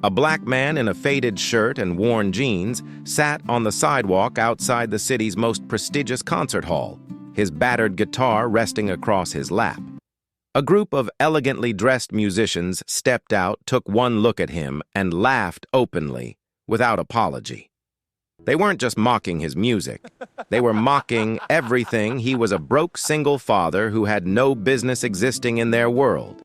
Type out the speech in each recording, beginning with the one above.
A black man in a faded shirt and worn jeans sat on the sidewalk outside the city's most prestigious concert hall, his battered guitar resting across his lap. A group of elegantly dressed musicians stepped out, took one look at him, and laughed openly, without apology. They weren't just mocking his music. They were mocking everything. He was a broke single father who had no business existing in their world.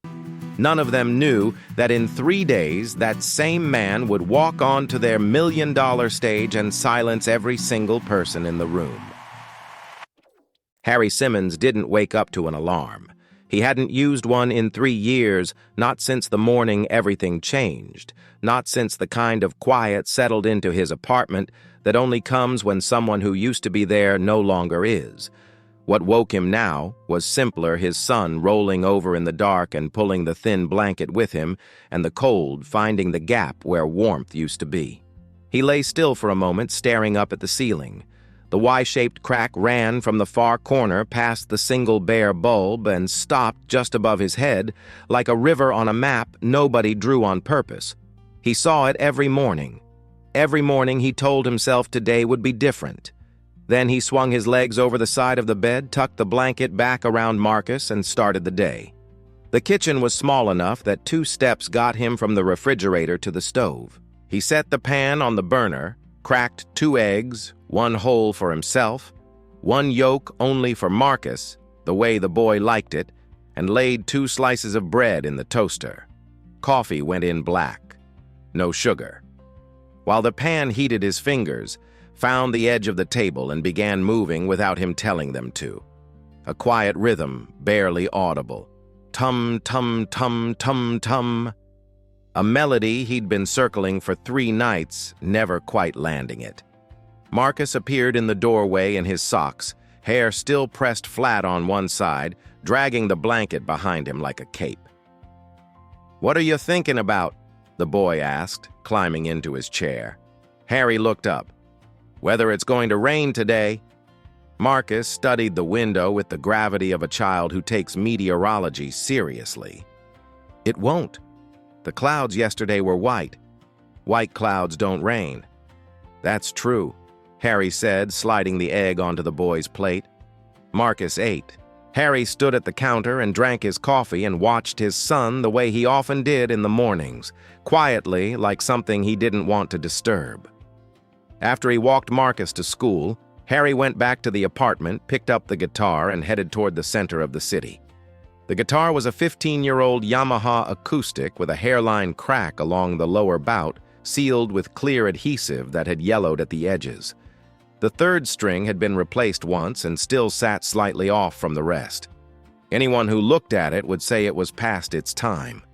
None of them knew that in 3 days, that same man would walk onto their million-dollar stage and silence every single person in the room. Harry Simmons didn't wake up to an alarm. He hadn't used one in 3 years, not since the morning everything changed, not since the kind of quiet settled into his apartment that only comes when someone who used to be there no longer is. What woke him now was simpler, his son rolling over in the dark and pulling the thin blanket with him, and the cold finding the gap where warmth used to be. He lay still for a moment, staring up at the ceiling. The Y-shaped crack ran from the far corner past the single bare bulb and stopped just above his head, like a river on a map nobody drew on purpose. He saw it every morning. Every morning he told himself today would be different. Then he swung his legs over the side of the bed, tucked the blanket back around Marcus, and started the day. The kitchen was small enough that 2 steps got him from the refrigerator to the stove. He set the pan on the burner, cracked 2 eggs, 1 whole for himself, 1 yolk only for Marcus, the way the boy liked it, and laid 2 slices of bread in the toaster. Coffee went in black. No sugar. While the pan heated, his fingers found the edge of the table and began moving without him telling them to. A quiet rhythm, barely audible. Tum, tum, tum, tum, tum. A melody he'd been circling for 3 nights, never quite landing it. Marcus appeared in the doorway in his socks, hair still pressed flat on one side, dragging the blanket behind him like a cape. "What are you thinking about?" the boy asked, climbing into his chair. Harry looked up. "Whether it's going to rain today." Marcus studied the window with the gravity of a child who takes meteorology seriously. "It won't. The clouds yesterday were white. White clouds don't rain." "That's true," Harry said, sliding the egg onto the boy's plate. Marcus ate. Harry stood at the counter and drank his coffee and watched his son the way he often did in the mornings, quietly, like something he didn't want to disturb. After he walked Marcus to school, Harry went back to the apartment, picked up the guitar, and headed toward the center of the city. The guitar was a 15-year-old Yamaha acoustic with a hairline crack along the lower bout, sealed with clear adhesive that had yellowed at the edges. The 3rd string had been replaced once and still sat slightly off from the rest. Anyone who looked at it would say it was past its time.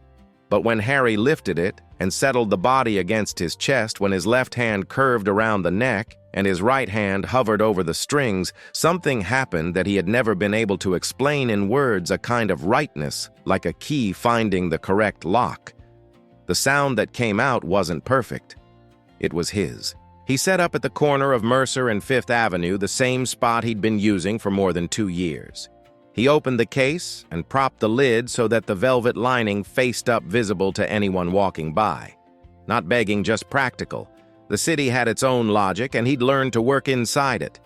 But when Harry lifted it and settled the body against his chest, when his left hand curved around the neck and his right hand hovered over the strings, something happened that he had never been able to explain in words, a kind of rightness, like a key finding the correct lock. The sound that came out wasn't perfect. It was his. He set up at the corner of Mercer and 5th Avenue, the same spot he'd been using for more than 2 years. He opened the case and propped the lid so that the velvet lining faced up, visible to anyone walking by. Not begging, just practical. The city had its own logic, and he'd learned to work inside it.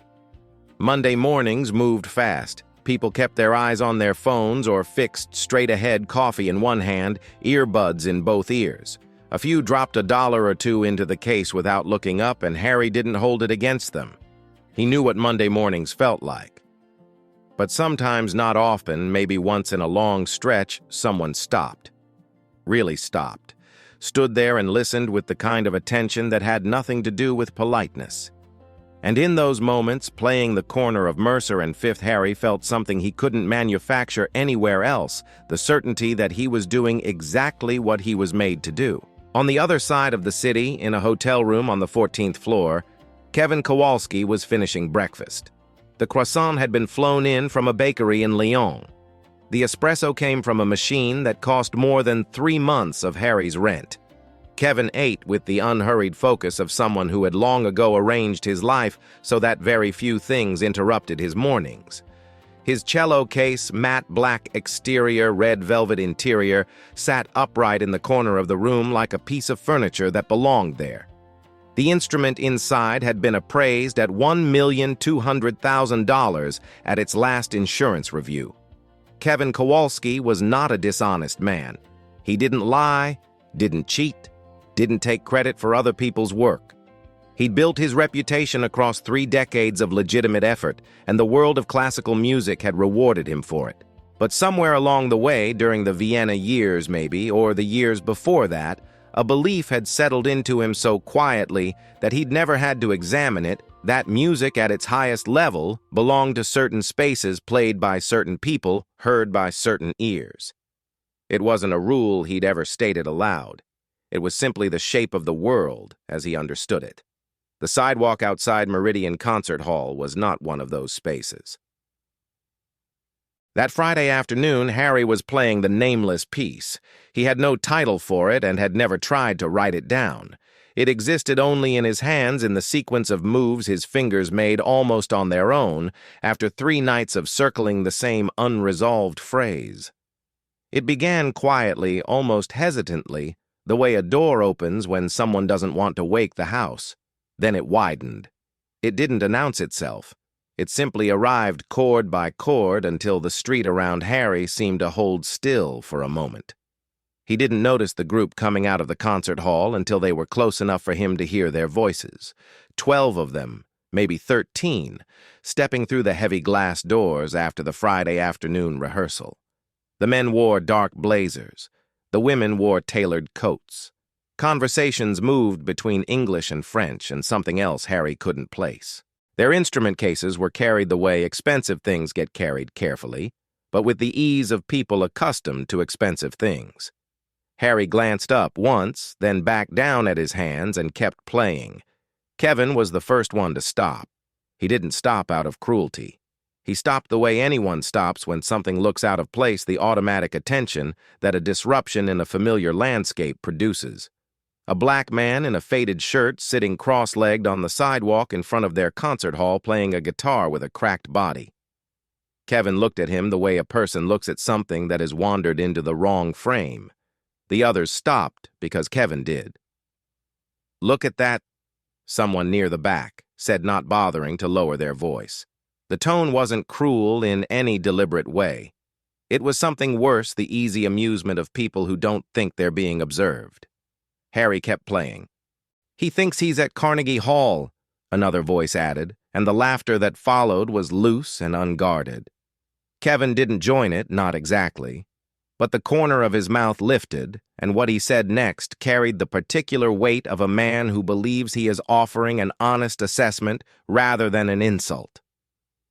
Monday mornings moved fast. People kept their eyes on their phones or fixed straight ahead, coffee in one hand, earbuds in both ears. A few dropped $1 or 2 into the case without looking up, and Harry didn't hold it against them. He knew what Monday mornings felt like. But sometimes, not often, maybe once in a long stretch, someone stopped. Really stopped. Stood there and listened with the kind of attention that had nothing to do with politeness. And in those moments, playing the corner of Mercer and 5th, Harry felt something he couldn't manufacture anywhere else, the certainty that he was doing exactly what he was made to do. On the other side of the city, in a hotel room on the 14th floor, Kevin Kowalski was finishing breakfast. The croissant had been flown in from a bakery in Lyon. The espresso came from a machine that cost more than 3 months of Harry's rent. Kevin ate with the unhurried focus of someone who had long ago arranged his life so that very few things interrupted his mornings. His cello case, matte black exterior, red velvet interior, sat upright in the corner of the room like a piece of furniture that belonged there. The instrument inside had been appraised at $1,200,000 at its last insurance review. Kevin Kowalski was not a dishonest man. He didn't lie, didn't cheat, didn't take credit for other people's work. He'd built his reputation across 3 decades of legitimate effort, and the world of classical music had rewarded him for it. But somewhere along the way, during the Vienna years maybe, or the years before that, a belief had settled into him so quietly that he'd never had to examine it, that music at its highest level belonged to certain spaces played by certain people, heard by certain ears. It wasn't a rule he'd ever stated aloud. It was simply the shape of the world as he understood it. The sidewalk outside Meridian Concert Hall was not one of those spaces. That Friday afternoon, Harry was playing the nameless piece. He had no title for it and had never tried to write it down. It existed only in his hands in the sequence of moves his fingers made almost on their own after 3 nights of circling the same unresolved phrase. It began quietly, almost hesitantly, the way a door opens when someone doesn't want to wake the house. Then it widened. It didn't announce itself. It simply arrived chord by chord until the street around Harry seemed to hold still for a moment. He didn't notice the group coming out of the concert hall until they were close enough for him to hear their voices. 12 of them, maybe 13, stepping through the heavy glass doors after the Friday afternoon rehearsal. The men wore dark blazers. The women wore tailored coats. Conversations moved between English and French and something else Harry couldn't place. Their instrument cases were carried the way expensive things get carried carefully, but with the ease of people accustomed to expensive things. Harry glanced up once, then back down at his hands and kept playing. Kevin was the first one to stop. He didn't stop out of cruelty. He stopped the way anyone stops when something looks out of place, the automatic attention that a disruption in a familiar landscape produces. A black man in a faded shirt sitting cross-legged on the sidewalk in front of their concert hall playing a guitar with a cracked body. Kevin looked at him the way a person looks at something that has wandered into the wrong frame. The others stopped because Kevin did. "Look at that," someone near the back said, not bothering to lower their voice. The tone wasn't cruel in any deliberate way. It was something worse, the easy amusement of people who don't think they're being observed. Harry kept playing. "He thinks he's at Carnegie Hall," another voice added, and the laughter that followed was loose and unguarded. Kevin didn't join it, not exactly, but the corner of his mouth lifted, and what he said next carried the particular weight of a man who believes he is offering an honest assessment rather than an insult.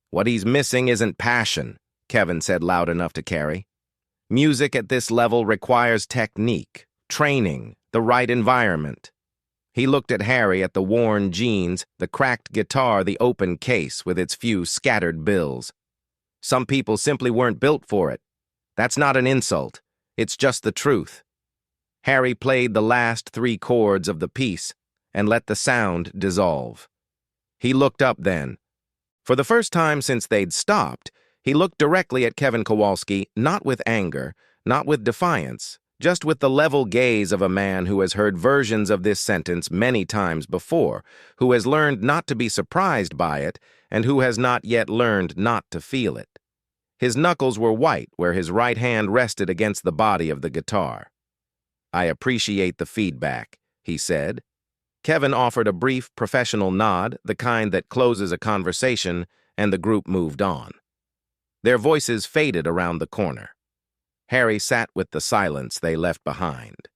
"What he's missing isn't passion," Kevin said loud enough to carry. "Music at this level requires technique, training, the right environment." He looked at Harry, at the worn jeans, the cracked guitar, the open case with its few scattered bills. "Some people simply weren't built for it. That's not an insult. It's just the truth." Harry played the last 3 chords of the piece and let the sound dissolve. He looked up then. For the first time since they'd stopped, he looked directly at Kevin Kowalski, not with anger, not with defiance, just with the level gaze of a man who has heard versions of this sentence many times before, who has learned not to be surprised by it, and who has not yet learned not to feel it. His knuckles were white where his right hand rested against the body of the guitar. "I appreciate the feedback," he said. Kevin offered a brief, professional nod, the kind that closes a conversation, and the group moved on. Their voices faded around the corner. Harry sat with the silence they left behind.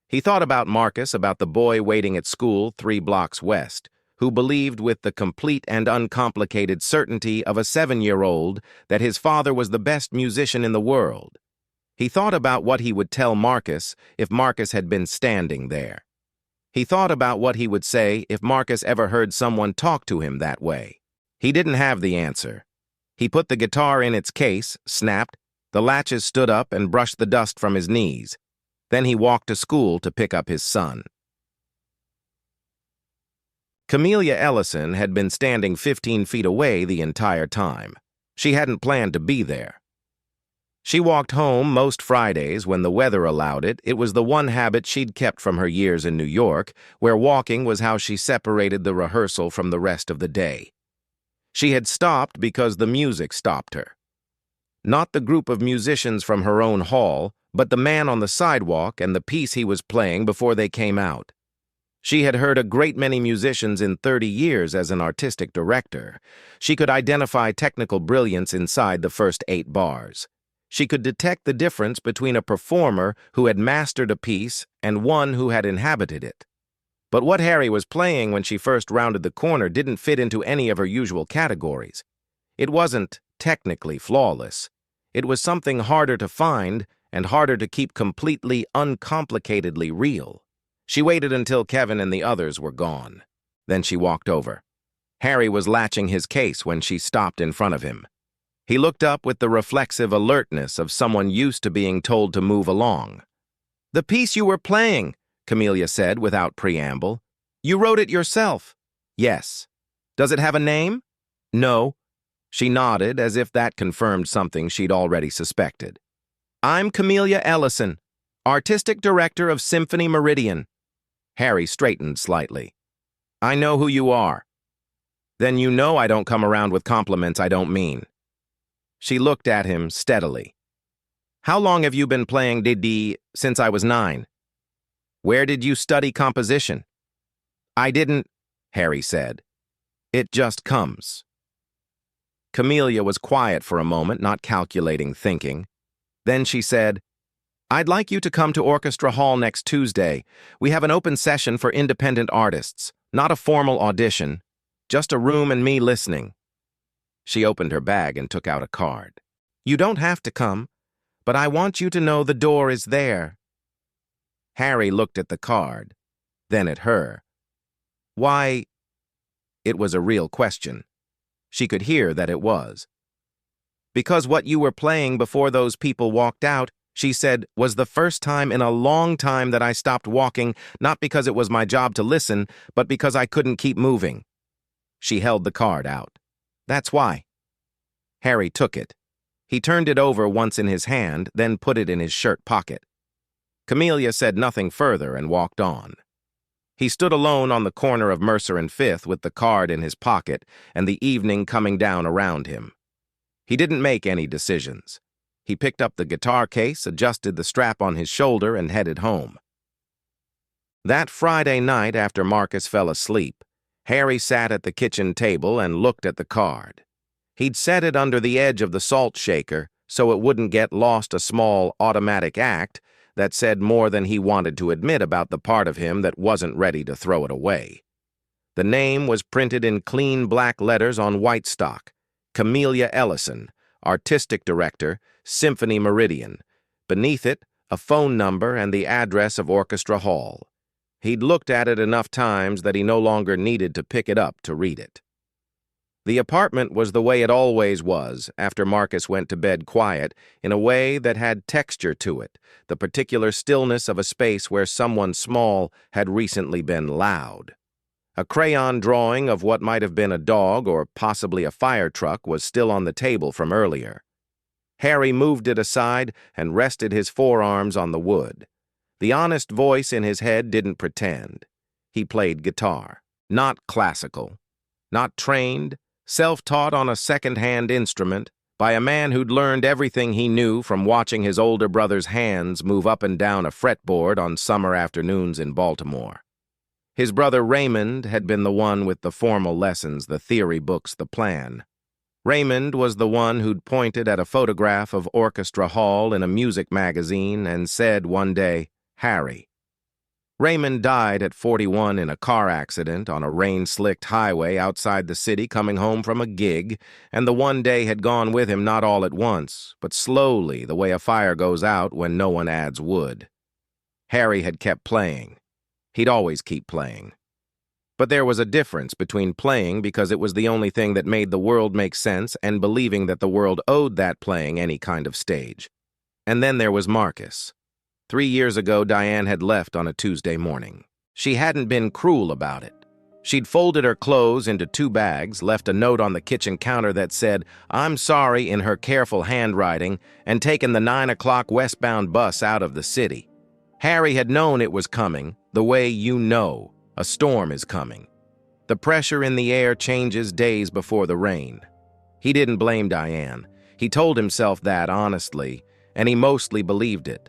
He thought about Marcus, about the boy waiting at school 3 blocks west, who believed with the complete and uncomplicated certainty of a 7-year-old that his father was the best musician in the world. He thought about what he would tell Marcus if Marcus had been standing there. He thought about what he would say if Marcus ever heard someone talk to him that way. He didn't have the answer. He put the guitar in its case, snapped, the latches stood up and brushed the dust from his knees. Then he walked to school to pick up his son. Camelia Ellison had been standing 15 feet away the entire time. She hadn't planned to be there. She walked home most Fridays when the weather allowed it. It was the one habit she'd kept from her years in New York, where walking was how she separated the rehearsal from the rest of the day. She had stopped because the music stopped her. Not the group of musicians from her own hall, but the man on the sidewalk and the piece he was playing before they came out. She had heard a great many musicians in 30 years as an artistic director. She could identify technical brilliance inside the first 8 bars. She could detect the difference between a performer who had mastered a piece and one who had inhabited it. But what Harry was playing when she first rounded the corner didn't fit into any of her usual categories. It wasn't technically flawless. It was something harder to find and harder to keep completely uncomplicatedly real. She waited until Kevin and the others were gone. Then she walked over. Harry was latching his case when she stopped in front of him. He looked up with the reflexive alertness of someone used to being told to move along. "The piece you were playing," Camelia said without preamble. "You wrote it yourself." "Yes." "Does it have a name?" "No." She nodded as if that confirmed something she'd already suspected. "I'm Camelia Ellison, Artistic Director of Symphony Meridian." Harry straightened slightly. "I know who you are." "Then you know I don't come around with compliments I don't mean." She looked at him steadily. "How long have you been playing Didi since I was 9? Where did you study composition?" "I didn't," Harry said. "It just comes." Camelia was quiet for a moment, not calculating, thinking. Then she said, "I'd like you to come to Orchestra Hall next Tuesday. We have an open session for independent artists, not a formal audition, just a room and me listening." She opened her bag and took out a card. "You don't have to come, but I want you to know the door is there." Harry looked at the card, then at her. "Why?" It was a real question. She could hear that it was. "Because what you were playing before those people walked out," she said, "was the first time in a long time that I stopped walking, not because it was my job to listen, but because I couldn't keep moving." She held the card out. "That's why." Harry took it. He turned it over once in his hand, then put it in his shirt pocket. Camelia said nothing further and walked on. He stood alone on the corner of Mercer and Fifth with the card in his pocket and the evening coming down around him. He didn't make any decisions. He picked up the guitar case, adjusted the strap on his shoulder, and headed home. That Friday night after Marcus fell asleep, Harry sat at the kitchen table and looked at the card. He'd set it under the edge of the salt shaker so it wouldn't get lost, a small automatic act that said more than he wanted to admit about the part of him that wasn't ready to throw it away. The name was printed in clean black letters on white stock: Camelia Ellison, Artistic Director, Symphony Meridian. Beneath it, a phone number and the address of Orchestra Hall. He'd looked at it enough times that he no longer needed to pick it up to read it. The apartment was the way it always was after Marcus went to bed quiet, in a way that had texture to it, the particular stillness of a space where someone small had recently been loud. A crayon drawing of what might have been a dog or possibly a fire truck was still on the table from earlier. Harry moved it aside and rested his forearms on the wood. The honest voice in his head didn't pretend. He played guitar. Not classical. Not trained. Self-taught on a second-hand instrument, by a man who'd learned everything he knew from watching his older brother's hands move up and down a fretboard on summer afternoons in Baltimore. His brother Raymond had been the one with the formal lessons, the theory books, the plan. Raymond was the one who'd pointed at a photograph of Orchestra Hall in a music magazine and said one day, "Harry." Raymond died at 41 in a car accident on a rain-slicked highway outside the city coming home from a gig, and the one day had gone with him not all at once, but slowly, the way a fire goes out when no one adds wood. Harry had kept playing. He'd always keep playing. But there was a difference between playing because it was the only thing that made the world make sense and believing that the world owed that playing any kind of stage. And then there was Marcus. 3 years ago, Diane had left on a Tuesday morning. She hadn't been cruel about it. She'd folded her clothes into 2 bags, left a note on the kitchen counter that said, "I'm sorry," in her careful handwriting, and taken the 9 o'clock westbound bus out of the city. Harry had known it was coming, the way you know a storm is coming. The pressure in the air changes days before the rain. He didn't blame Diane. He told himself that honestly, and he mostly believed it.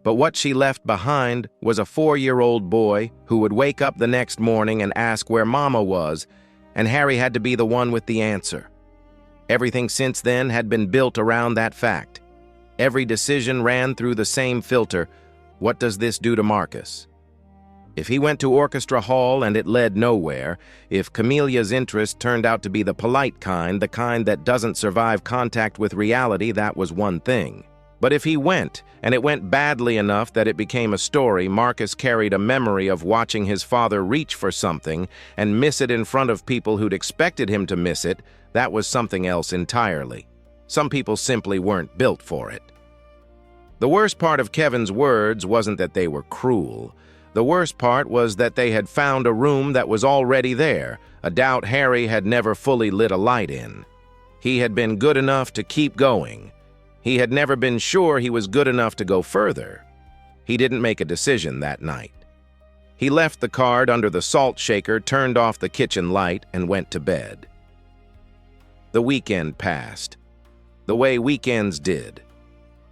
But what she left behind was a 4-year-old boy who would wake up the next morning and ask where Mama was, and Harry had to be the one with the answer. Everything since then had been built around that fact. Every decision ran through the same filter. What does this do to Marcus? If he went to Orchestra Hall and it led nowhere, if Camelia's interest turned out to be the polite kind, the kind that doesn't survive contact with reality, that was one thing. But if he went, and it went badly enough that it became a story, Marcus carried a memory of watching his father reach for something and miss it in front of people who'd expected him to miss it. That was something else entirely. Some people simply weren't built for it. The worst part of Kevin's words wasn't that they were cruel. The worst part was that they had found a room that was already there, a doubt Harry had never fully lit a light in. He had been good enough to keep going. He had never been sure he was good enough to go further. He didn't make a decision that night. He left the card under the salt shaker, turned off the kitchen light, and went to bed. The weekend passed, the way weekends did.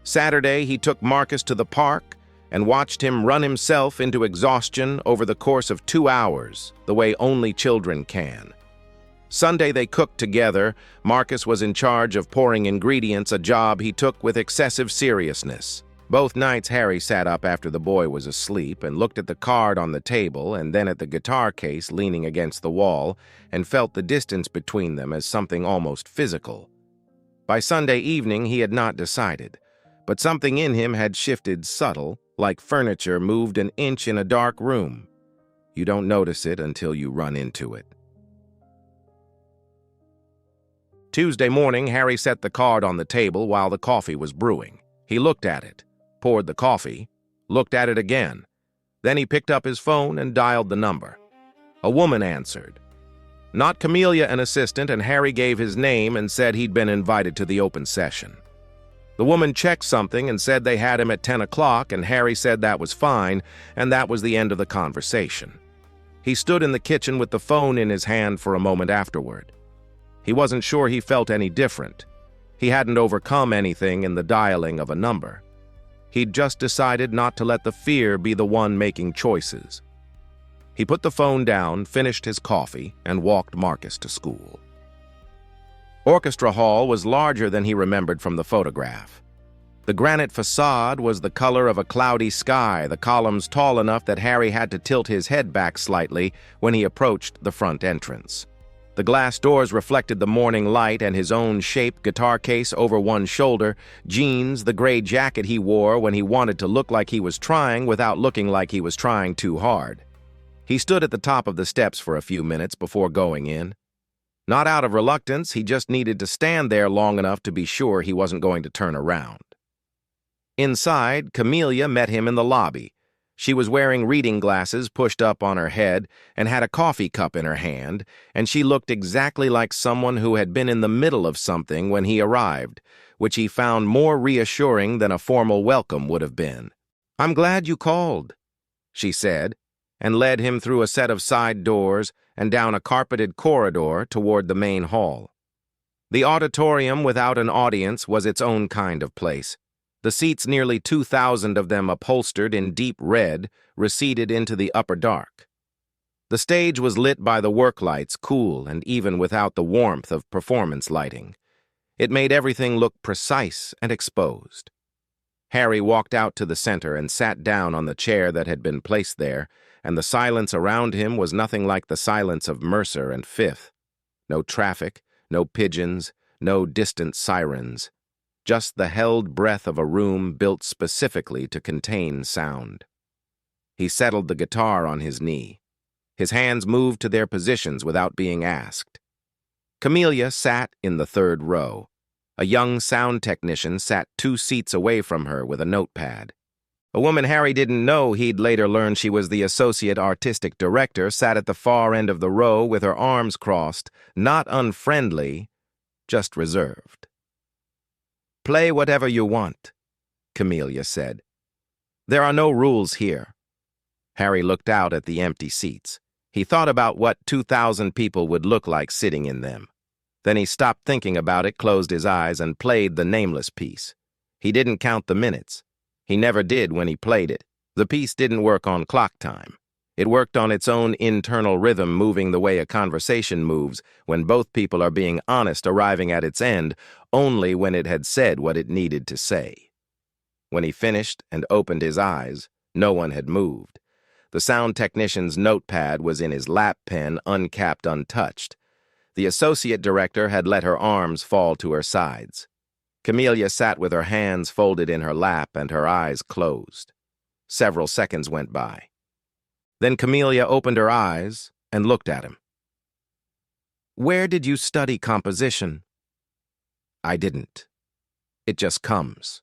Saturday, he took Marcus to the park and watched him run himself into exhaustion over the course of 2 hours, the way only children can. Sunday they cooked together. Marcus was in charge of pouring ingredients, a job he took with excessive seriousness. Both nights Harry sat up after the boy was asleep and looked at the card on the table and then at the guitar case leaning against the wall and felt the distance between them as something almost physical. By Sunday evening he had not decided, but something in him had shifted subtle, like furniture moved an inch in a dark room. You don't notice it until you run into it. Tuesday morning, Harry set the card on the table while the coffee was brewing. He looked at it, poured the coffee, looked at it again. Then he picked up his phone and dialed the number. A woman answered. Not Camelia, an assistant, and Harry gave his name and said he'd been invited to the open session. The woman checked something and said they had him at 10 o'clock, and Harry said that was fine, and that was the end of the conversation. He stood in the kitchen with the phone in his hand for a moment afterward. He wasn't sure he felt any different. He hadn't overcome anything in the dialing of a number. He'd just decided not to let the fear be the one making choices. He put the phone down, finished his coffee, and walked Marcus to school. Orchestra Hall was larger than he remembered from the photograph. The granite facade was the color of a cloudy sky, the columns tall enough that Harry had to tilt his head back slightly when he approached the front entrance. The glass doors reflected the morning light and his own shaped guitar case over one shoulder, jeans, the gray jacket he wore when he wanted to look like he was trying without looking like he was trying too hard. He stood at the top of the steps for a few minutes before going in. Not out of reluctance, he just needed to stand there long enough to be sure he wasn't going to turn around. Inside, Camelia met him in the lobby. She was wearing reading glasses pushed up on her head and had a coffee cup in her hand, and she looked exactly like someone who had been in the middle of something when he arrived, which he found more reassuring than a formal welcome would have been. "I'm glad you called," she said, and led him through a set of side doors and down a carpeted corridor toward the main hall. The auditorium without an audience was its own kind of place. The seats, nearly 2,000 of them upholstered in deep red, receded into the upper dark. The stage was lit by the work lights, cool and even without the warmth of performance lighting. It made everything look precise and exposed. Harry walked out to the center and sat down on the chair that had been placed there, and the silence around him was nothing like the silence of Mercer and Fifth. No traffic, no pigeons, no distant sirens. Just the held breath of a room built specifically to contain sound. He settled the guitar on his knee. His hands moved to their positions without being asked. Camelia sat in the third row. A young sound technician sat 2 seats away from her with a notepad. A woman Harry didn't know he'd later learn she was the associate artistic director sat at the far end of the row with her arms crossed, not unfriendly, just reserved. "Play whatever you want," Camellia said. "There are no rules here." Harry looked out at the empty seats. He thought about what 2,000 people would look like sitting in them. Then he stopped thinking about it, closed his eyes, and played the nameless piece. He didn't count the minutes. He never did when he played it. The piece didn't work on clock time. It worked on its own internal rhythm, moving the way a conversation moves when both people are being honest, arriving at its end only when it had said what it needed to say. When he finished and opened his eyes, no one had moved. The sound technician's notepad was in his lap pen, uncapped, untouched. The associate director had let her arms fall to her sides. Camellia sat with her hands folded in her lap and her eyes closed. Several seconds went by. Then Camellia opened her eyes and looked at him. "Where did you study composition?" "I didn't. It just comes."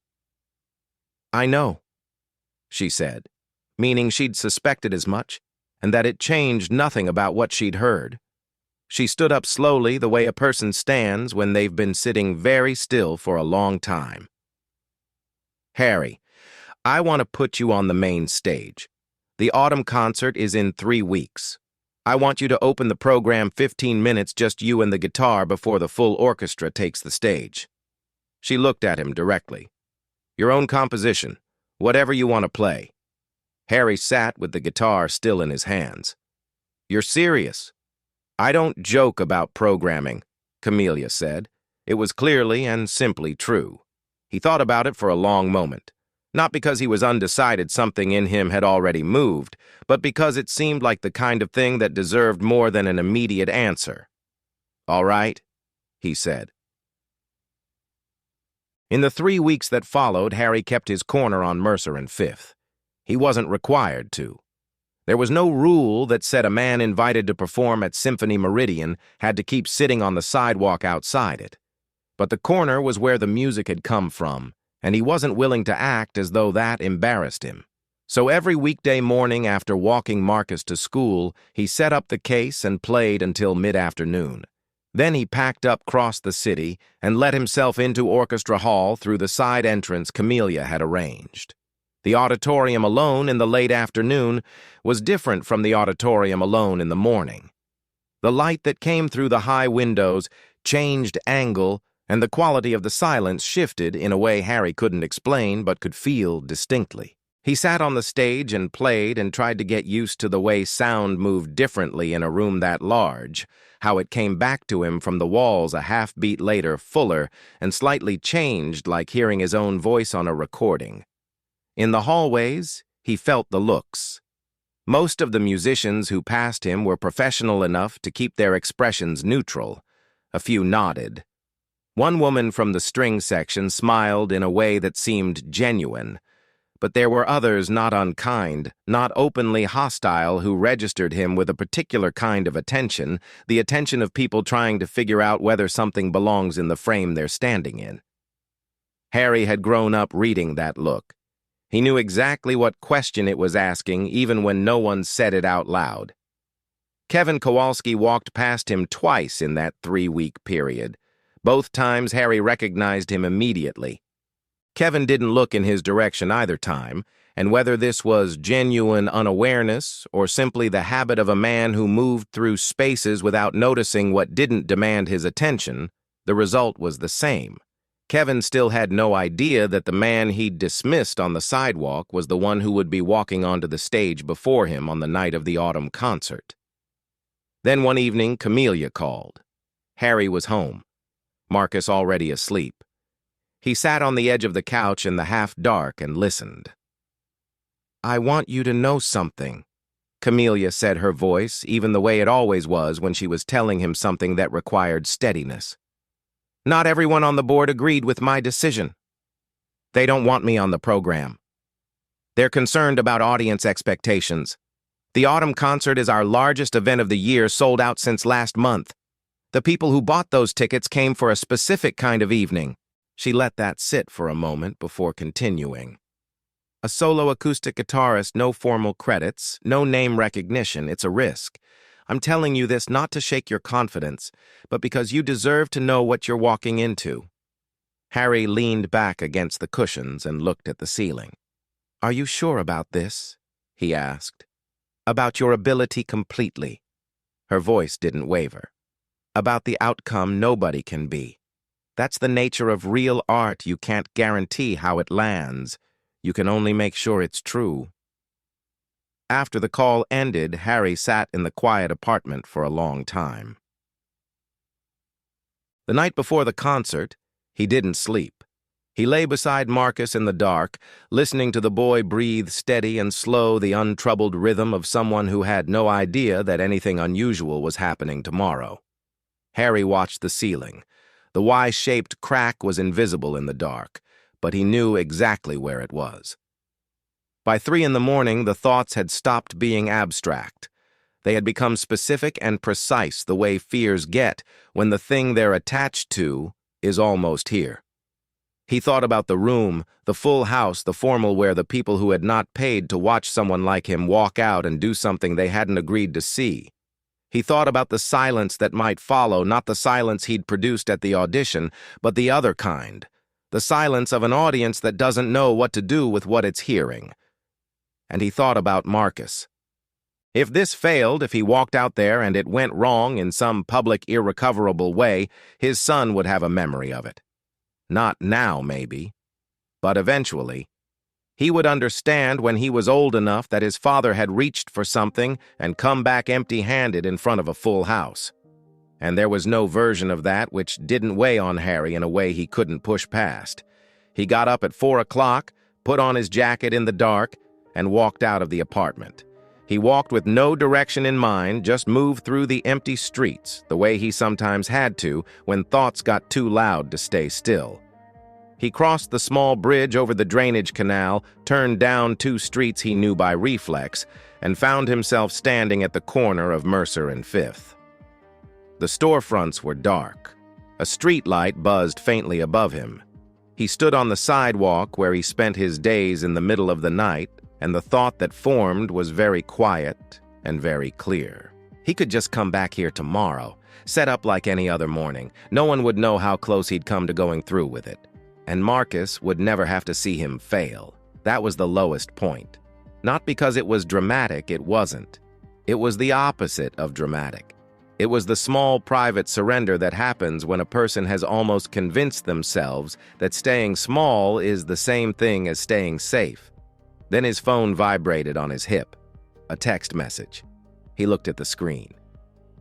"I know," she said, meaning she'd suspected as much, and that it changed nothing about what she'd heard. She stood up slowly, the way a person stands when they've been sitting very still for a long time. "Harry, I want to put you on the main stage. The autumn concert is in 3 weeks. I want you to open the program 15 minutes, just you and the guitar, before the full orchestra takes the stage." She looked at him directly. "Your own composition, whatever you want to play." Harry sat with the guitar still in his hands. "You're serious?" "I don't joke about programming," Camellia said. It was clearly and simply true. He thought about it for a long moment. Not because he was undecided, something in him had already moved, but because it seemed like the kind of thing that deserved more than an immediate answer. "All right," he said. In the 3 weeks that followed, Harry kept his corner on Mercer and Fifth. He wasn't required to. There was no rule that said a man invited to perform at Symphony Meridian had to keep sitting on the sidewalk outside it. But the corner was where the music had come from, and he wasn't willing to act as though that embarrassed him. So every weekday morning after walking Marcus to school, he set up the case and played until mid-afternoon. Then he packed up, crossed the city, and let himself into Orchestra Hall through the side entrance Camellia had arranged. The auditorium alone in the late afternoon was different from the auditorium alone in the morning. The light that came through the high windows changed angle, and the quality of the silence shifted in a way Harry couldn't explain but could feel distinctly. He sat on the stage and played and tried to get used to the way sound moved differently in a room that large, how it came back to him from the walls a half-beat later, fuller and slightly changed, like hearing his own voice on a recording. In the hallways, he felt the looks. Most of the musicians who passed him were professional enough to keep their expressions neutral. A few nodded. One woman from the string section smiled in a way that seemed genuine, but there were others not unkind, not openly hostile, who registered him with a particular kind of attention, the attention of people trying to figure out whether something belongs in the frame they're standing in. Harry had grown up reading that look. He knew exactly what question it was asking, even when no one said it out loud. Kevin Kowalski walked past him twice in that 3-week period. Both times Harry recognized him immediately. Kevin didn't look in his direction either time, and whether this was genuine unawareness or simply the habit of a man who moved through spaces without noticing what didn't demand his attention, the result was the same. Kevin still had no idea that the man he'd dismissed on the sidewalk was the one who would be walking onto the stage before him on the night of the autumn concert. Then one evening, Camellia called. Harry was home. Marcus already asleep. He sat on the edge of the couch in the half-dark and listened. "I want you to know something," Camellia said, her voice even the way it always was when she was telling him something that required steadiness. "Not everyone on the board agreed with my decision. They don't want me on the program. They're concerned about audience expectations. The autumn concert is our largest event of the year, sold out since last month. The people who bought those tickets came for a specific kind of evening." She let that sit for a moment before continuing. "A A solo acoustic guitarist, no formal credits, no name recognition, it's a risk. I'm telling you this not to shake your confidence, but because you deserve to know what you're walking into. Harry leaned back against the cushions and looked at the ceiling. Are you sure about this? He asked. About your ability completely. Her voice didn't waver. About the outcome nobody can be. That's the nature of real art. You can't guarantee how it lands. You can only make sure it's true. After the call ended, Harry sat in the quiet apartment for a long time. The night before the concert, he didn't sleep. He lay beside Marcus in the dark, listening to the boy breathe steady and slow, the untroubled rhythm of someone who had no idea that anything unusual was happening tomorrow. Harry watched the ceiling. The Y-shaped crack was invisible in the dark, but he knew exactly where it was. By 3 in the morning, the thoughts had stopped being abstract. They had become specific and precise, the way fears get when the thing they're attached to is almost here. He thought about the room, the full house, the formal where the people who had not paid to watch someone like him walk out and do something they hadn't agreed to see. He thought about the silence that might follow, not the silence he'd produced at the audition, but the other kind, the silence of an audience that doesn't know what to do with what it's hearing. And he thought about Marcus. If this failed, if he walked out there and it went wrong in some public, irrecoverable way, his son would have a memory of it. Not now, maybe, but eventually. He would understand when he was old enough that his father had reached for something and come back empty-handed in front of a full house. And there was no version of that which didn't weigh on Harry in a way he couldn't push past. He got up at 4 o'clock, put on his jacket in the dark, and walked out of the apartment. He walked with no direction in mind, just moved through the empty streets, the way he sometimes had to when thoughts got too loud to stay still. He crossed the small bridge over the drainage canal, turned down 2 streets he knew by reflex, and found himself standing at the corner of Mercer and 5th. The storefronts were dark. A street light buzzed faintly above him. He stood on the sidewalk where he spent his days in the middle of the night, and the thought that formed was very quiet and very clear. He could just come back here tomorrow, set up like any other morning. No one would know how close he'd come to going through with it. And Marcus would never have to see him fail. That was the lowest point. Not because it was dramatic, it wasn't. It was the opposite of dramatic. It was the small private surrender that happens when a person has almost convinced themselves that staying small is the same thing as staying safe. Then his phone vibrated on his hip. A text message. He looked at the screen.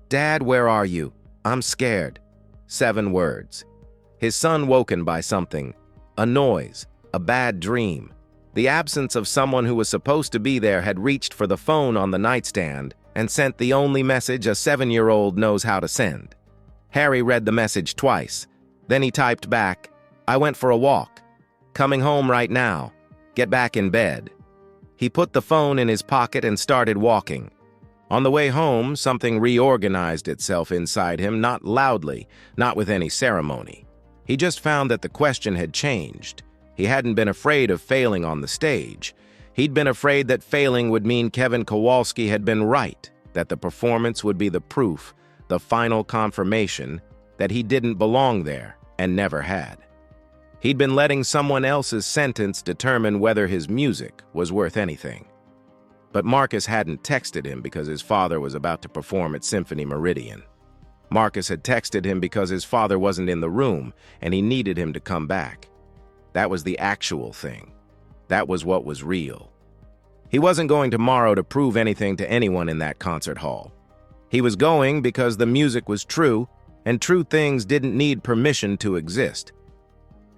"Dad, where are you? I'm scared." 7 words. His son woken by something. A noise. A bad dream. The absence of someone who was supposed to be there had reached for the phone on the nightstand and sent the only message a 7-year-old knows how to send. Harry read the message twice. Then he typed back, "I went for a walk. Coming home right now. Get back in bed." He put the phone in his pocket and started walking. On the way home, something reorganized itself inside him, not loudly, not with any ceremony. He just found that the question had changed. He hadn't been afraid of failing on the stage. He'd been afraid that failing would mean Kevin Kowalski had been right, that the performance would be the proof, the final confirmation, that he didn't belong there and never had. He'd been letting someone else's sentence determine whether his music was worth anything. But Marcus hadn't texted him because his father was about to perform at Symphony Meridian. Marcus had texted him because his father wasn't in the room and he needed him to come back. That was the actual thing. That was what was real. He wasn't going tomorrow to prove anything to anyone in that concert hall. He was going because the music was true, and true things didn't need permission to exist.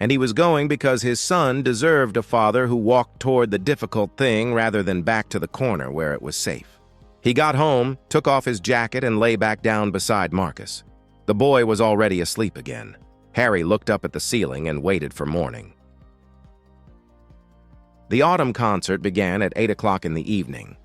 And he was going because his son deserved a father who walked toward the difficult thing rather than back to the corner where it was safe. He got home, took off his jacket, and lay back down beside Marcus. The boy was already asleep again. Harry looked up at the ceiling and waited for morning. The autumn concert began at 8 o'clock in the evening.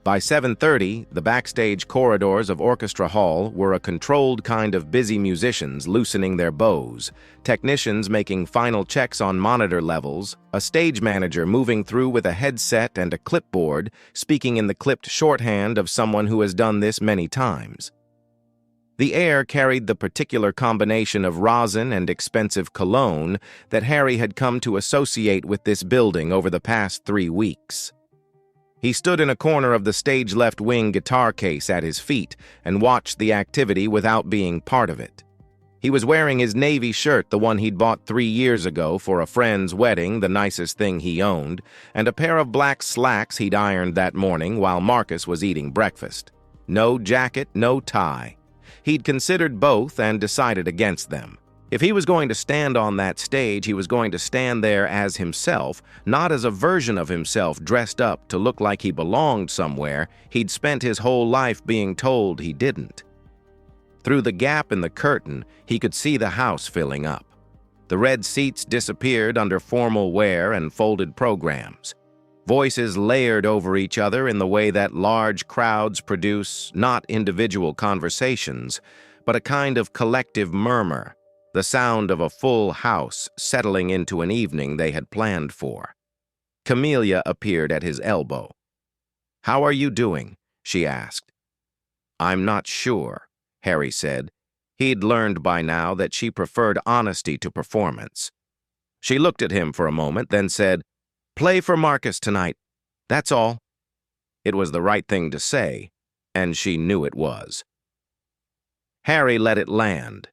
By 7:30, the backstage corridors of Orchestra Hall were a controlled kind of busy musicians loosening their bows, technicians making final checks on monitor levels, a stage manager moving through with a headset and a clipboard, speaking in the clipped shorthand of someone who has done this many times. The air carried the particular combination of rosin and expensive cologne that Harry had come to associate with this building over the past 3 weeks. He stood in a corner of the stage left wing guitar case at his feet and watched the activity without being part of it. He was wearing his navy shirt, the one he'd bought 3 years ago for a friend's wedding, the nicest thing he owned, and a pair of black slacks he'd ironed that morning while Marcus was eating breakfast. No jacket, no tie. He'd considered both and decided against them. If he was going to stand on that stage, he was going to stand there as himself, not as a version of himself dressed up to look like he belonged somewhere he'd spent his whole life being told he didn't. Through the gap in the curtain, he could see the house filling up. The red seats disappeared under formal wear and folded programs. Voices layered over each other in the way that large crowds produce not individual conversations, but a kind of collective murmur. The sound of a full house settling into an evening they had planned for. Camelia appeared at his elbow. "How are you doing?" she asked. "I'm not sure," Harry said. He'd learned by now that she preferred honesty to performance. She looked at him for a moment, then said, "Play for Marcus tonight. That's all." It was the right thing to say, and she knew it was. Harry let it land.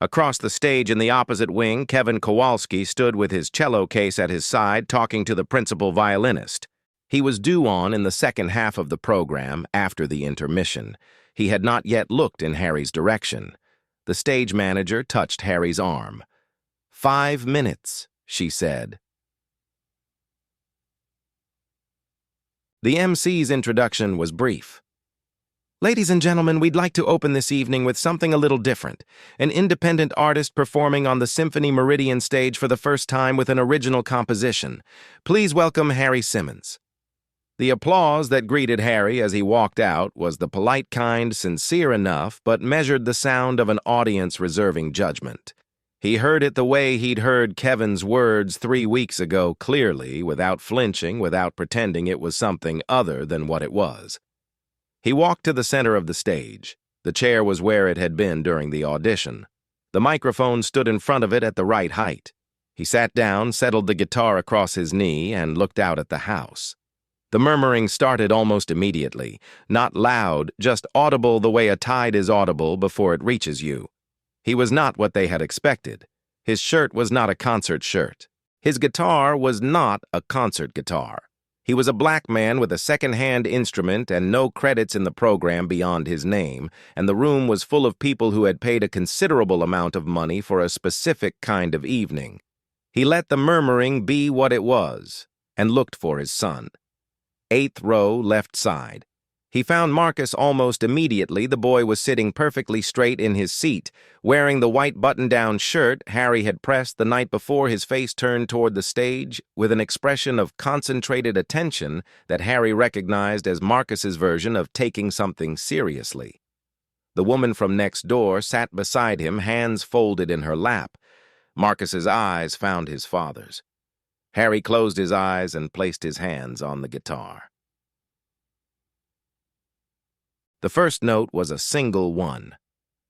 Across the stage in the opposite wing, Kevin Kowalski stood with his cello case at his side talking to the principal violinist. He was due on in the second half of the program, after the intermission. He had not yet looked in Harry's direction. The stage manager touched Harry's arm. 5 minutes, she said. The MC's introduction was brief. "Ladies and gentlemen, we'd like to open this evening with something a little different. An independent artist performing on the Symphony Meridian stage for the first time with an original composition. Please welcome Harry Simmons." The applause that greeted Harry as he walked out was the polite kind, sincere enough, but measured the sound of an audience reserving judgment. He heard it the way he'd heard Kevin's words 3 weeks ago clearly, without flinching, without pretending it was something other than what it was. He walked to the center of the stage. The chair was where it had been during the audition. The microphone stood in front of it at the right height. He sat down, settled the guitar across his knee, and looked out at the house. The murmuring started almost immediately, not loud, just audible the way a tide is audible before it reaches you. He was not what they had expected. His shirt was not a concert shirt. His guitar was not a concert guitar. He was a black man with a second-hand instrument and no credits in the program beyond his name, and the room was full of people who had paid a considerable amount of money for a specific kind of evening. He let the murmuring be what it was, and looked for his son. 8th row, left side. He found Marcus almost immediately. The boy was sitting perfectly straight in his seat, wearing the white button-down shirt Harry had pressed the night before, his face turned toward the stage, with an expression of concentrated attention that Harry recognized as Marcus's version of taking something seriously. The woman from next door sat beside him, hands folded in her lap. Marcus's eyes found his father's. Harry closed his eyes and placed his hands on the guitar. The first note was a single one.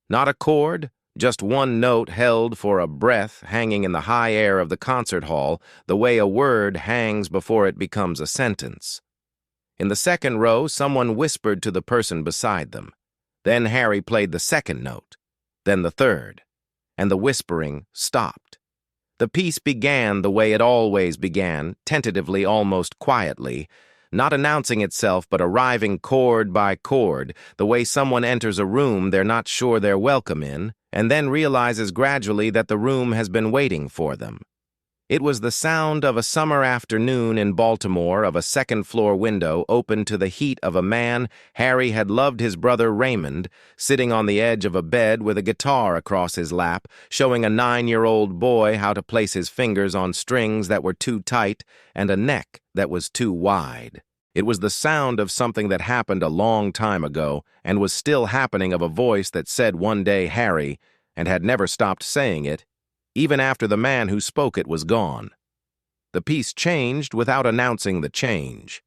Not a chord, just one note held for a breath hanging in the high air of the concert hall, the way a word hangs before it becomes a sentence. In the second row, someone whispered to the person beside them. Then Harry played the second note, then the third, and the whispering stopped. The piece began the way it always began, tentatively, almost quietly, not announcing itself but arriving chord by chord, the way someone enters a room they're not sure they're welcome in, and then realizes gradually that the room has been waiting for them. It was the sound of a summer afternoon in Baltimore, of a second-floor window open to the heat of a man Harry had loved, his brother Raymond, sitting on the edge of a bed with a guitar across his lap, showing a 9-year-old boy how to place his fingers on strings that were too tight and a neck that was too wide. It was the sound of something that happened a long time ago and was still happening, of a voice that said one day Harry and had never stopped saying it, even after the man who spoke it was gone. The piece changed without announcing the change.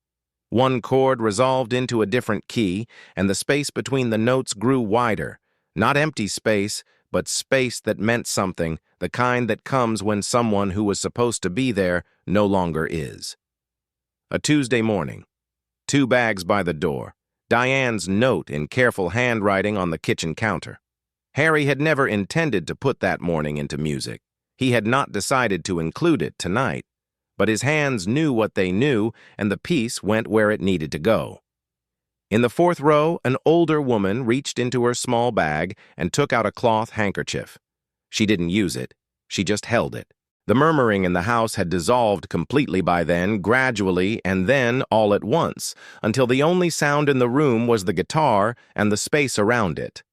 One chord resolved into a different key, and the space between the notes grew wider. Not empty space, but space that meant something, the kind that comes when someone who was supposed to be there no longer is. A Tuesday morning. 2 bags by the door. Diane's note in careful handwriting on the kitchen counter. Harry had never intended to put that morning into music. He had not decided to include it tonight. But his hands knew what they knew, and the piece went where it needed to go. In the 4th row, an older woman reached into her small bag and took out a cloth handkerchief. She didn't use it. She just held it. The murmuring in the house had dissolved completely by then, gradually, and then all at once, until the only sound in the room was the guitar and the space around it.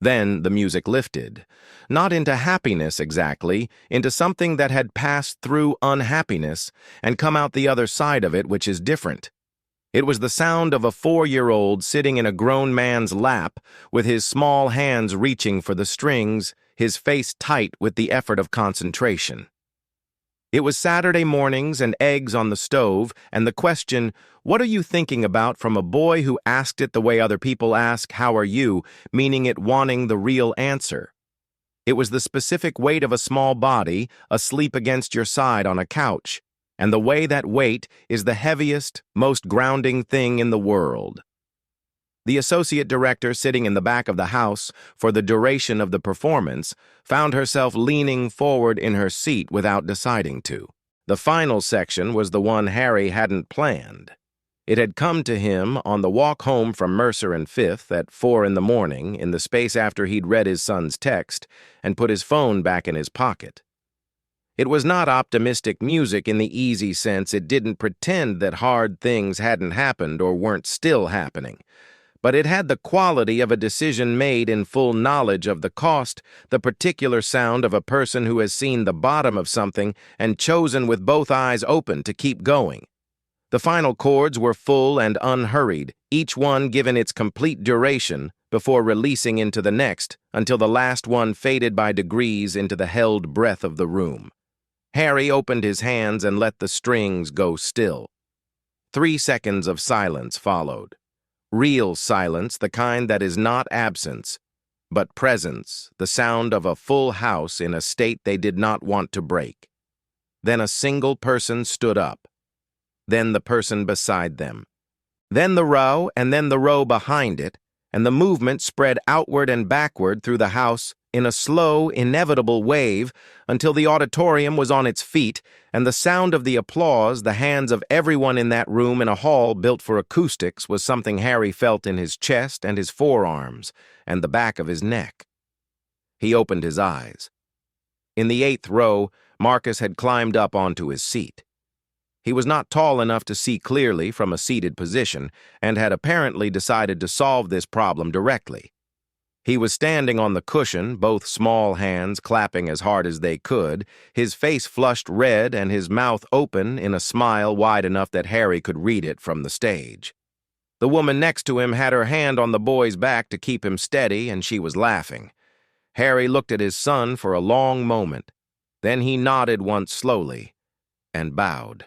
Then the music lifted, not into happiness exactly, into something that had passed through unhappiness and come out the other side of it, which is different. It was the sound of a 4-year-old sitting in a grown man's lap, with his small hands reaching for the strings, his face tight with the effort of concentration. It was Saturday mornings and eggs on the stove, and the question, "What are you thinking about?" from a boy who asked it the way other people ask, "How are you?" meaning it wanting the real answer. It was the specific weight of a small body, asleep against your side on a couch, and the way that weight is the heaviest, most grounding thing in the world. The associate director, sitting in the back of the house for the duration of the performance, found herself leaning forward in her seat without deciding to. The final section was the one Harry hadn't planned. It had come to him on the walk home from Mercer and Fifth at 4 in the morning, in the space after he'd read his son's text and put his phone back in his pocket. It was not optimistic music in the easy sense. It didn't pretend that hard things hadn't happened or weren't still happening. But it had the quality of a decision made in full knowledge of the cost, the particular sound of a person who has seen the bottom of something and chosen with both eyes open to keep going. The final chords were full and unhurried, each one given its complete duration before releasing into the next until the last one faded by degrees into the held breath of the room. Harry opened his hands and let the strings go still. 3 seconds of silence followed. Real silence, the kind that is not absence, but presence, the sound of a full house in a state they did not want to break. Then a single person stood up. Then the person beside them. Then the row, and then the row behind it, and the movement spread outward and backward through the house in a slow, inevitable wave until the auditorium was on its feet, and the sound of the applause, the hands of everyone in that room in a hall built for acoustics, was something Harry felt in his chest and his forearms and the back of his neck. He opened his eyes. In the 8th row, Marcus had climbed up onto his seat. He was not tall enough to see clearly from a seated position and had apparently decided to solve this problem directly. He was standing on the cushion, both small hands clapping as hard as they could, his face flushed red and his mouth open in a smile wide enough that Harry could read it from the stage. The woman next to him had her hand on the boy's back to keep him steady, and she was laughing. Harry looked at his son for a long moment. Then he nodded once slowly and bowed.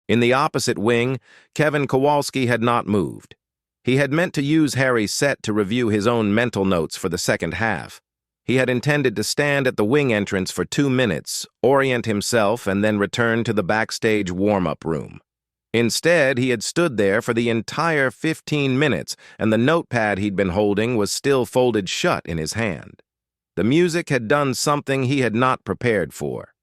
In the opposite wing, Kevin Kowalski had not moved. He had meant to use Harry's set to review his own mental notes for the second half. He had intended to stand at the wing entrance for 2 minutes, orient himself, and then return to the backstage warm-up room. Instead, he had stood there for the entire 15 minutes, and the notepad he'd been holding was still folded shut in his hand. The music had done something he had not prepared for.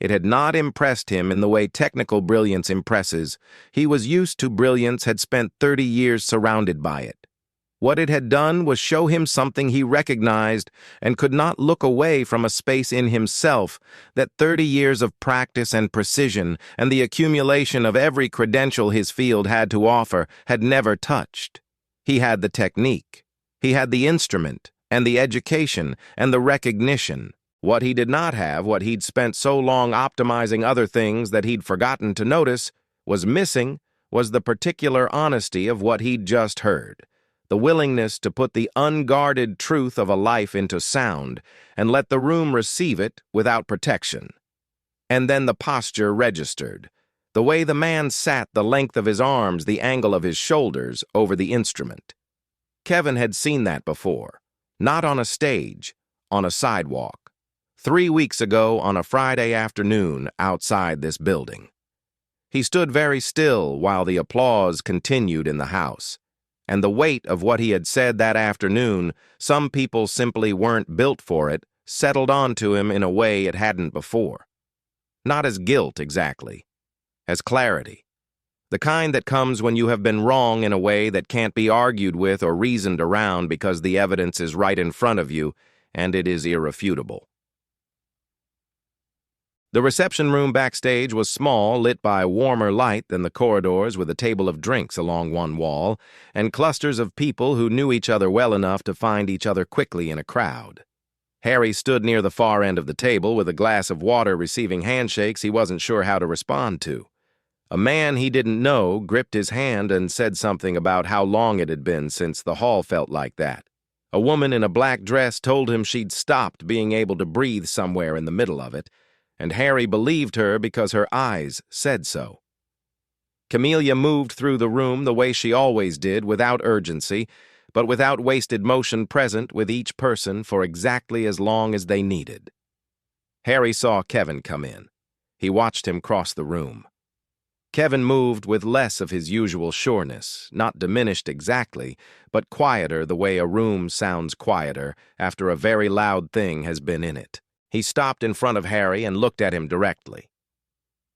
It had not impressed him in the way technical brilliance impresses. He was used to brilliance, had spent 30 years surrounded by it. What it had done was show him something he recognized and could not look away from, a space in himself that 30 years of practice and precision and the accumulation of every credential his field had to offer had never touched. He had the technique. He had the instrument and the education and the recognition. What he did not have, what he'd spent so long optimizing other things that he'd forgotten to notice, Was missing was the particular honesty of what he'd just heard, the willingness to put the unguarded truth of a life into sound and let the room receive it without protection. And then the posture registered, the way the man sat, the length of his arms, the angle of his shoulders over the instrument. Kevin had seen that before, not on a stage, on a sidewalk, 3 weeks ago on a Friday afternoon outside this building. He stood very still while the applause continued in the house, and the weight of what he had said that afternoon, some people simply weren't built for it, settled onto him in a way it hadn't before. Not as guilt, exactly, as clarity. The kind that comes when you have been wrong in a way that can't be argued with or reasoned around because the evidence is right in front of you and it is irrefutable. The reception room backstage was small, lit by warmer light than the corridors, with a table of drinks along one wall, and clusters of people who knew each other well enough to find each other quickly in a crowd. Harry stood near the far end of the table with a glass of water, receiving handshakes he wasn't sure how to respond to. A man he didn't know gripped his hand and said something about how long it had been since the hall felt like that. A woman in a black dress told him she'd stopped being able to breathe somewhere in the middle of it, and Harry believed her because her eyes said so. Camellia moved through the room the way she always did, without urgency, but without wasted motion, present with each person for exactly as long as they needed. Harry saw Kevin come in. He watched him cross the room. Kevin moved with less of his usual sureness, not diminished exactly, but quieter the way a room sounds quieter after a very loud thing has been in it. He stopped in front of Harry and looked at him directly.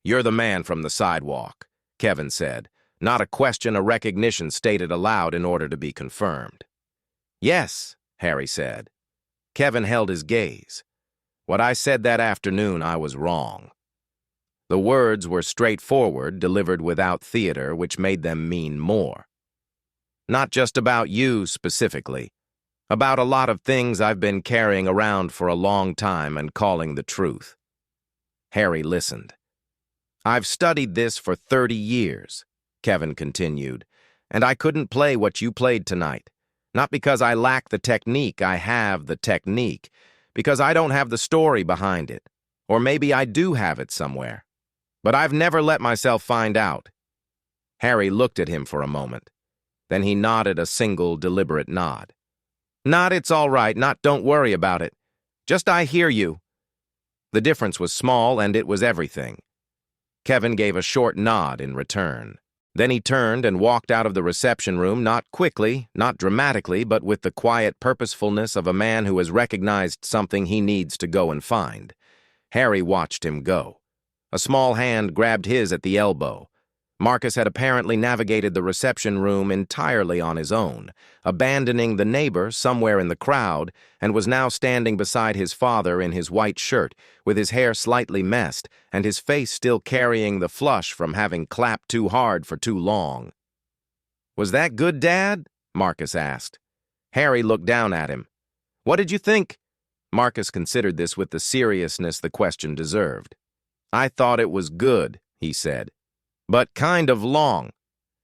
"You're the man from the sidewalk," Kevin said, not a question, a recognition stated aloud in order to be confirmed. "Yes," Harry said. Kevin held his gaze. "What I said that afternoon, I was wrong." The words were straightforward, delivered without theater, which made them mean more. "Not just about you specifically. About a lot of things I've been carrying around for a long time and calling the truth." Harry listened. "I've studied this for 30 years, Kevin continued, "and I couldn't play what you played tonight. Not because I lack the technique, I have the technique. Because I don't have the story behind it. Or maybe I do have it somewhere. But I've never let myself find out." Harry looked at him for a moment. Then he nodded a single, deliberate nod. "Not it's all right, not don't worry about it. Just I hear you." The difference was small, and it was everything. Kevin gave a short nod in return. Then he turned and walked out of the reception room, not quickly, not dramatically, but with the quiet purposefulness of a man who has recognized something he needs to go and find. Harry watched him go. A small hand grabbed his at the elbow. Marcus had apparently navigated the reception room entirely on his own, abandoning the neighbor somewhere in the crowd, and was now standing beside his father in his white shirt, with his hair slightly messed, and his face still carrying the flush from having clapped too hard for too long. "Was that good, Dad?" Marcus asked. Harry looked down at him. "What did you think?" Marcus considered this with the seriousness the question deserved. "I thought it was good," he said. "But kind of long."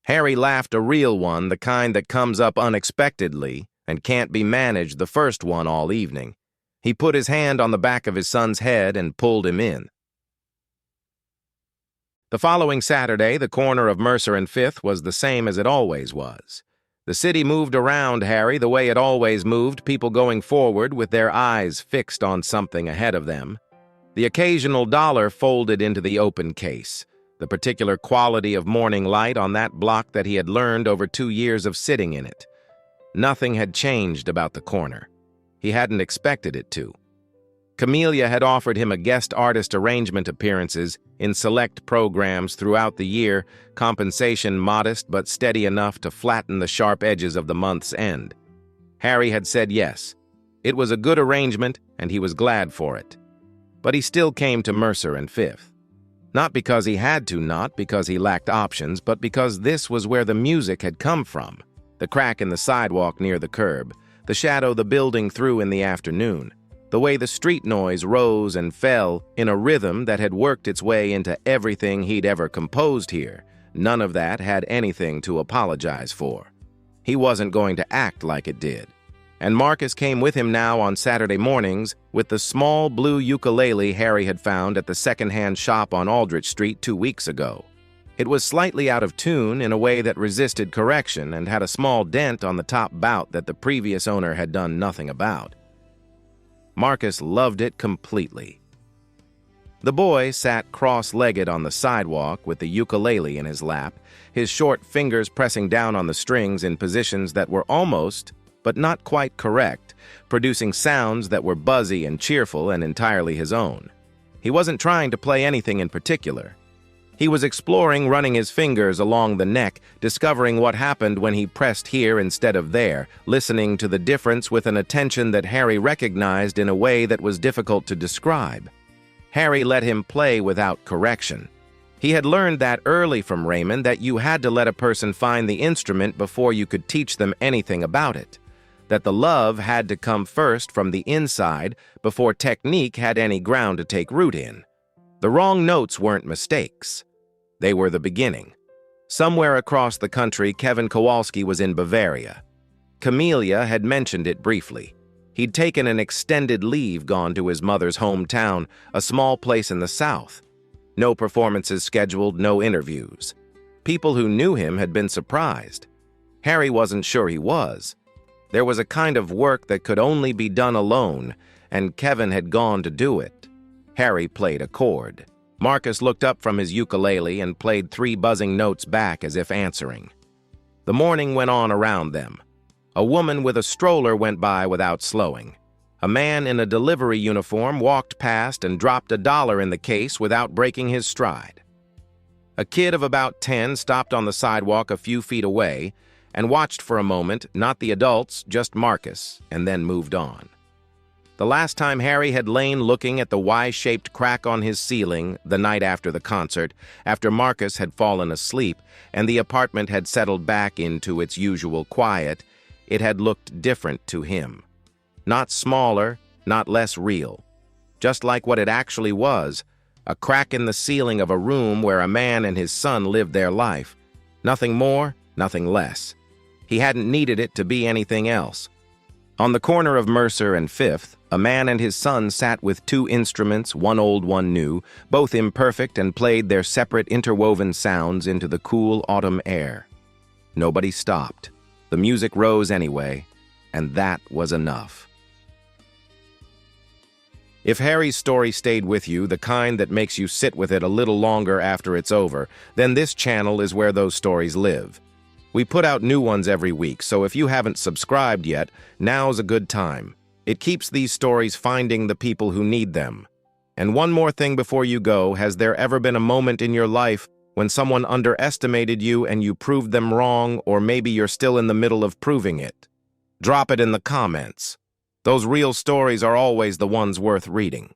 Harry laughed, a real one, the kind that comes up unexpectedly and can't be managed, the first one all evening. He put his hand on the back of his son's head and pulled him in. The following Saturday, the corner of Mercer and Fifth was the same as it always was. The city moved around Harry the way it always moved, people going forward with their eyes fixed on something ahead of them. The occasional dollar folded into the open case, the particular quality of morning light on that block that he had learned over 2 years of sitting in it. Nothing had changed about the corner. He hadn't expected it to. Camellia had offered him a guest artist arrangement appearances in select programs throughout the year, compensation modest but steady enough to flatten the sharp edges of the month's end. Harry had said yes. It was a good arrangement, and he was glad for it. But he still came to Mercer and Fifth. Not because he had to, not because he lacked options, but because this was where the music had come from. The crack in the sidewalk near the curb, the shadow the building threw in the afternoon, the way the street noise rose and fell in a rhythm that had worked its way into everything he'd ever composed here, None of that had anything to apologize for. He wasn't going to act like it did. And Marcus came with him now on Saturday mornings with the small blue ukulele Harry had found at the second-hand shop on Aldrich Street 2 weeks ago. It was slightly out of tune in a way that resisted correction and had a small dent on the top bout that the previous owner had done nothing about. Marcus loved it completely. The boy sat cross-legged on the sidewalk with the ukulele in his lap, his short fingers pressing down on the strings in positions that were almost, but not quite correct, producing sounds that were buzzy and cheerful and entirely his own. He wasn't trying to play anything in particular. He was exploring running his fingers along the neck, discovering what happened when he pressed here instead of there, listening to the difference with an attention that Harry recognized in a way that was difficult to describe. Harry let him play without correction. He had learned that early from Raymond that you had to let a person find the instrument before you could teach them anything about it, that the love had to come first from the inside before technique had any ground to take root in. The wrong notes weren't mistakes. They were the beginning. Somewhere across the country, Kevin Kowalski was in Bavaria. Camelia had mentioned it briefly. He'd taken an extended leave, gone to his mother's hometown, a small place in the south. No performances scheduled, no interviews. People who knew him had been surprised. Harry wasn't sure he was. There was a kind of work that could only be done alone, and Kevin had gone to do it. Harry played a chord. Marcus looked up from his ukulele and played 3 buzzing notes back as if answering. The morning went on around them. A woman with a stroller went by without slowing. A man in a delivery uniform walked past and dropped $1 in the case without breaking his stride. A kid of about 10 stopped on the sidewalk a few feet away and watched for a moment, not the adults, just Marcus, and then moved on. The last time Harry had lain looking at the Y-shaped crack on his ceiling the night after the concert, after Marcus had fallen asleep and the apartment had settled back into its usual quiet, it had looked different to him. Not smaller, not less real. Just like what it actually was, a crack in the ceiling of a room where a man and his son lived their life. Nothing more, nothing less. He hadn't needed it to be anything else. On the corner of Mercer and Fifth, a man and his son sat with 2 instruments, one old, one new, both imperfect, and played their separate interwoven sounds into the cool autumn air. Nobody stopped. The music rose anyway, and that was enough. If Harry's story stayed with you, the kind that makes you sit with it a little longer after it's over, then this channel is where those stories live. We put out new ones every week, so if you haven't subscribed yet, now's a good time. It keeps these stories finding the people who need them. And one more thing before you go, has there ever been a moment in your life when someone underestimated you and you proved them wrong, or maybe you're still in the middle of proving it? Drop it in the comments. Those real stories are always the ones worth reading.